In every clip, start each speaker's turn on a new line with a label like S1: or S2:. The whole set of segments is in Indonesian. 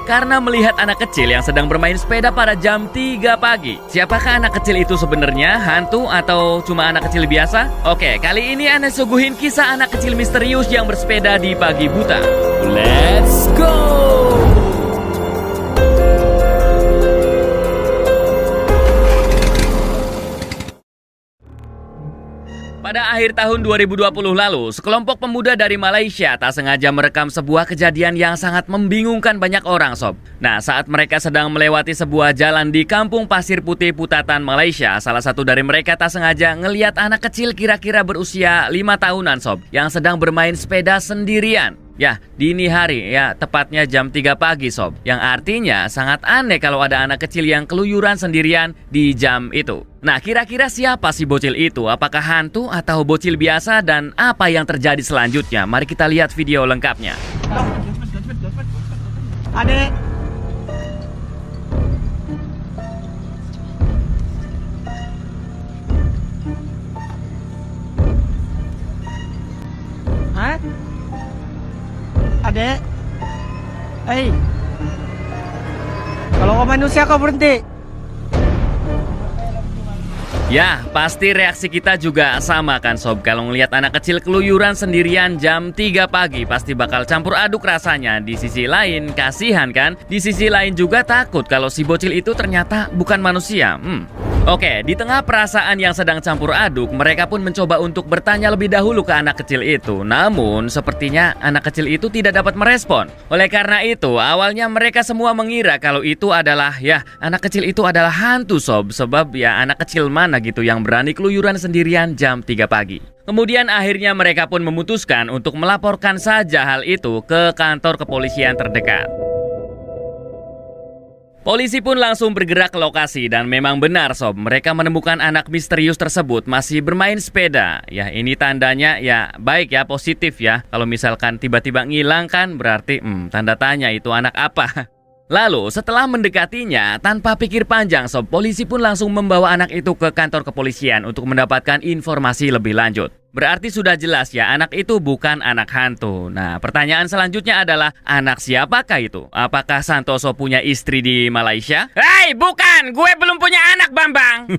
S1: karena melihat anak kecil yang sedang bermain sepeda pada jam 3 pagi. Siapakah anak kecil itu sebenarnya? Hantu atau cuma anak kecil biasa? Oke, kali ini Anda suguhin kisah anak kecil misterius yang bersepeda di pagi buta. Let's go! Pada akhir tahun 2020 lalu, sekelompok pemuda dari Malaysia tak sengaja merekam sebuah kejadian yang sangat membingungkan banyak orang, sob. Nah, saat mereka sedang melewati sebuah jalan di Kampung Pasir Putih Putatan, Malaysia, salah satu dari mereka tak sengaja ngeliat anak kecil kira-kira berusia 5 tahunan, sob, yang sedang bermain sepeda sendirian. Ya, dini hari, ya tepatnya jam 3 pagi, sob. Yang artinya sangat aneh kalau ada anak kecil yang keluyuran sendirian di jam itu. Nah, kira-kira siapa si bocil itu? Apakah hantu atau bocil biasa? Dan apa yang terjadi selanjutnya? Mari kita lihat video lengkapnya.
S2: Ada. Hah? Adek, hei, kalau kau manusia kau berhenti.
S1: Ya, pasti reaksi kita juga sama kan, sob. Kalau ngelihat anak kecil keluyuran sendirian jam 3 pagi, pasti bakal campur aduk rasanya. Di sisi lain, kasihan kan? Di sisi lain juga takut kalau si bocil itu ternyata bukan manusia. Oke, di tengah perasaan yang sedang campur aduk, mereka pun mencoba untuk bertanya lebih dahulu ke anak kecil itu. Namun, sepertinya anak kecil itu tidak dapat merespon. Oleh karena itu, awalnya mereka semua mengira kalau itu adalah, anak kecil itu adalah hantu, sob. Sebab anak kecil mana gitu yang berani keluyuran sendirian jam 3 pagi. Kemudian akhirnya mereka pun memutuskan untuk melaporkan saja hal itu ke kantor kepolisian terdekat. Polisi pun langsung bergerak ke lokasi dan memang benar, sob, mereka menemukan anak misterius tersebut masih bermain sepeda. Ya, ini tandanya baik ya, positif ya. Kalau misalkan tiba-tiba ngilang kan berarti tanda tanya itu anak apa. Lalu setelah mendekatinya, tanpa pikir panjang, sob, polisi pun langsung membawa anak itu ke kantor kepolisian untuk mendapatkan informasi lebih lanjut. Berarti sudah jelas ya, anak itu bukan anak hantu. Nah, pertanyaan selanjutnya adalah, anak siapakah itu? Apakah Santoso punya istri di Malaysia? Hei, bukan! Gue belum punya anak, Bambang!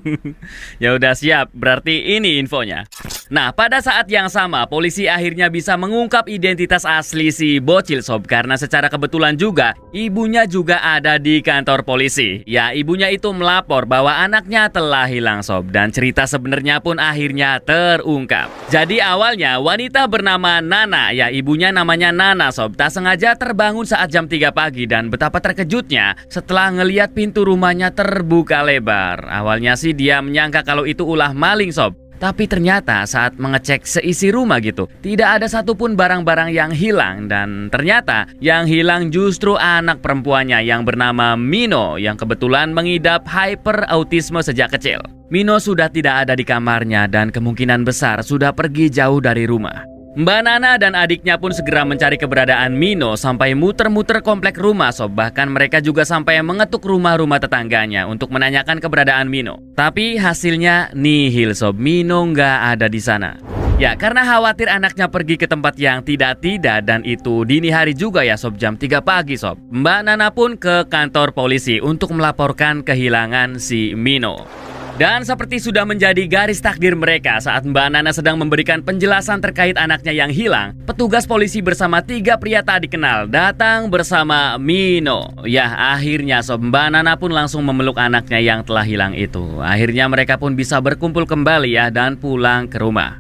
S1: Ya udah siap, berarti ini infonya. Nah, pada saat yang sama, polisi akhirnya bisa mengungkap identitas asli si bocil, sob. Karena secara kebetulan juga, ibunya juga ada di kantor polisi. Ya, ibunya itu melapor bahwa anaknya telah hilang, sob. Dan cerita sebenarnya pun akhirnya terungkap. Jadi awalnya wanita bernama Nana, ya ibunya namanya Nana, sob, tak sengaja terbangun saat jam 3 pagi dan betapa terkejutnya setelah ngeliat pintu rumahnya terbuka lebar. Awalnya sih dia menyangka kalau itu ulah maling, sob. Tapi ternyata saat mengecek seisi rumah gitu, tidak ada satupun barang-barang yang hilang. Dan ternyata yang hilang justru anak perempuannya yang bernama Mino, yang kebetulan mengidap hyperautisme sejak kecil. Mino sudah tidak ada di kamarnya dan kemungkinan besar sudah pergi jauh dari rumah. Mbak Nana dan adiknya pun segera mencari keberadaan Mino sampai muter-muter komplek rumah, sob. Bahkan mereka juga sampai mengetuk rumah-rumah tetangganya untuk menanyakan keberadaan Mino. Tapi hasilnya nihil, sob. Mino nggak ada di sana. Ya, karena khawatir anaknya pergi ke tempat yang tidak-tidak dan itu dini hari juga ya, sob, jam 3 pagi, sob. Mbak Nana pun ke kantor polisi untuk melaporkan kehilangan si Mino. Dan seperti sudah menjadi garis takdir mereka saat Mbak Nana sedang memberikan penjelasan terkait anaknya yang hilang, petugas polisi bersama 3 pria tak dikenal datang bersama Mino. Ya, akhirnya sob, Mbak Nana pun langsung memeluk anaknya yang telah hilang itu. Akhirnya mereka pun bisa berkumpul kembali ya dan pulang ke rumah.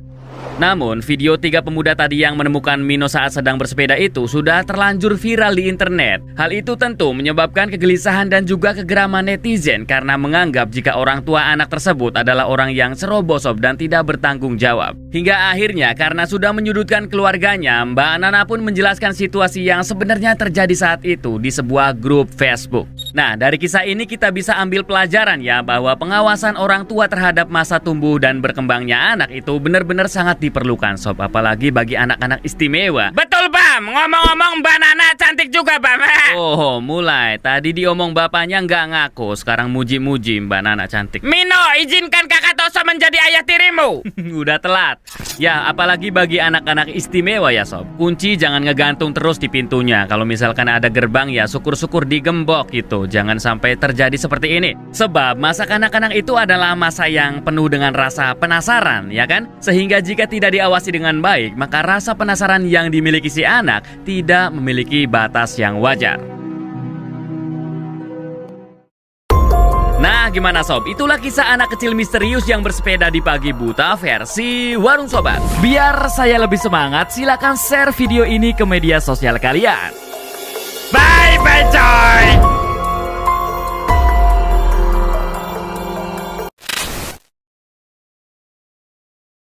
S1: Namun, video 3 pemuda tadi yang menemukan Mino saat sedang bersepeda itu sudah terlanjur viral di internet. Hal itu tentu menyebabkan kegelisahan dan juga kegeraman netizen karena menganggap jika orang tua anak tersebut adalah orang yang ceroboh, sob, dan tidak bertanggung jawab. Hingga akhirnya karena sudah menyudutkan keluarganya, Mbak Nana pun menjelaskan situasi yang sebenarnya terjadi saat itu di sebuah grup Facebook. Nah, dari kisah ini kita bisa ambil pelajaran ya bahwa pengawasan orang tua terhadap masa tumbuh dan berkembangnya anak itu benar-benar sangat diperlukan, sob, apalagi bagi anak-anak istimewa. Betul, Bang!
S3: Bam, ngomong-ngomong Mbak Nana cantik juga, Bam.
S1: Oh, mulai. Tadi diomong bapaknya nggak ngaku, sekarang muji-muji Mbak Nana cantik.
S3: Mino, izinkan kakak Tosa menjadi ayah tirimu.
S1: Udah telat. Ya, apalagi bagi anak-anak istimewa ya sob. Kunci jangan ngegantung terus di pintunya. Kalau misalkan ada gerbang ya syukur-syukur digembok gitu. Jangan sampai terjadi seperti ini. Sebab masa kanak-kanak itu adalah masa yang penuh dengan rasa penasaran, ya kan? Sehingga jika tidak diawasi dengan baik, maka rasa penasaran yang dimiliki si anak tidak memiliki batas yang wajar. Nah, gimana sob? Itulah kisah anak kecil misterius yang bersepeda di pagi buta versi Warung Sobat. Biar saya lebih semangat, silakan share video ini ke media sosial kalian.
S3: Bye-bye, coy.